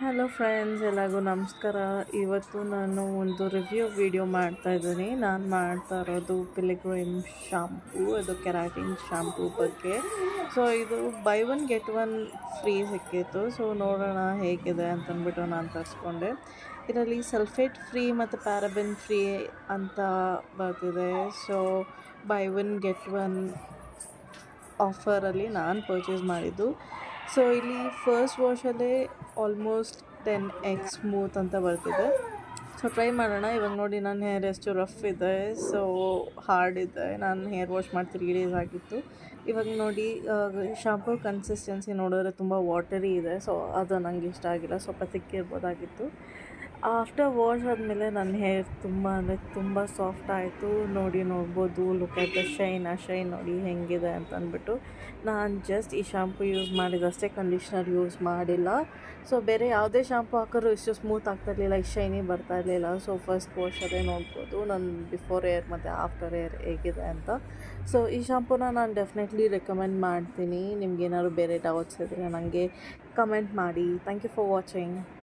Hello friends, ಎಲ್ಲರಿಗೂ ನಮಸ್ಕಾರ. ಇವತ್ತು ನಾನು ಒಂದು ರಿವ್ಯೂ ವಿಡಿಯೋ ಮಾಡ್ತಾಯಿದ್ದೀನಿ. ನಾನು ಮಾಡ್ತಾ ಇರೋದು ಪಿಲಿಗ್ರಿಮ್ ಶಾಂಪೂ, ಅದು ಕೆರಾಟಿನ್ ಶಾಂಪೂ ಬಗ್ಗೆ. ಸೊ ಇದು buy one get one free ಸಿಕ್ಕಿತ್ತು. ಸೊ ನೋಡೋಣ ಹೇಗಿದೆ ಅಂತಂದ್ಬಿಟ್ಟು ನಾನು ತರಿಸ್ಕೊಂಡೆ. ಇದರಲ್ಲಿ ಸಲ್ಫೇಟ್ ಫ್ರೀ ಮತ್ತು ಪ್ಯಾರಾಬಿನ್ ಫ್ರೀ ಅಂತ ಬರ್ತಿದೆ. So buy one get one ಆಫರಲ್ಲಿ ನಾನು ಪರ್ಚೇಸ್ ಮಾಡಿದ್ದು. ಸೊ ಇಲ್ಲಿ ಫಸ್ಟ್ ವಾಶಲ್ಲೇ ಆಲ್ಮೋಸ್ಟ್ 10x ಸ್ಮೂತ್ ಅಂತ ಬರ್ತಿದೆ. ಸೊ ಟ್ರೈ ಮಾಡೋಣ. ಇವಾಗ ನೋಡಿ ನನ್ನ ಹೇರ್ ಎಷ್ಟು ರಫ್ ಇದೆ, ಸೊ ಹಾರ್ಡ್ ಇದೆ. ನಾನು ಹೇರ್ ವಾಶ್ ಮಾಡಿ 3 ಡೇಸ್ ಆಗಿತ್ತು. ಇವಾಗ ನೋಡಿ ಶಾಂಪೂ ಕನ್ಸಿಸ್ಟೆನ್ಸಿ ನೋಡಿದ್ರೆ ತುಂಬ ವಾಟರಿ ಇದೆ. ಸೊ ಅದು ನನಗೆ ಇಷ್ಟ ಆಗಿಲ್ಲ, ಸ್ವಲ್ಪ ತಿಕ್ಕಿರ್ಬೋದಾಗಿತ್ತು. ಆಫ್ಟರ್ ವಾಶ್ ಆದಮೇಲೆ ನನ್ನ ಹೇರ್ ತುಂಬ ಅಂದರೆ ತುಂಬ ಸಾಫ್ಟ್ ಆಯಿತು. ನೋಡ್ಬೋದು, ಲುಕ್ ಅಟ್ ದ ಶೈನ್. ಆ ಶೈನ್ ನೋಡಿ ಹೆಂಗಿದೆ ಅಂತ ಅಂದ್ಬಿಟ್ಟು. ನಾನು ಜಸ್ಟ್ ಈ ಶಾಂಪೂ ಯೂಸ್ ಮಾಡಿದಷ್ಟೇ, ಕಂಡೀಷ್ನರ್ ಯೂಸ್ ಮಾಡಿಲ್ಲ. ಸೊ ಬೇರೆ ಯಾವುದೇ ಶಾಂಪೂ ಹಾಕಿದ್ರು ಇಷ್ಟು ಸ್ಮೂತ್ ಆಗ್ತಾಯಿರಲಿಲ್ಲ, ಇಷ್ಟು ಶೈನಿ ಬರ್ತಾ ಇರಲಿಲ್ಲ. ಸೊ ಫಸ್ಟ್ ವಾಶಲ್ಲೇ ನೋಡ್ಬೋದು ನನ್ನ ಬಿಫೋರ್ ಏರ್ ಮತ್ತು ಆಫ್ಟರ್ ಏರ್ ಹೇಗಿದೆ ಅಂತ. ಸೊ ಈ ಶಾಂಪೂನ ನಾನು ಡೆಫಿನೆಟ್ಲಿ ರೆಕಮೆಂಡ್ ಮಾಡ್ತೀನಿ. ನಿಮ್ಗೇನಾದ್ರು ಬೇರೆ ಡೌಟ್ಸ್ ಇದ್ದರೆ ನನಗೆ ಕಮೆಂಟ್ ಮಾಡಿ. Thank you for watching.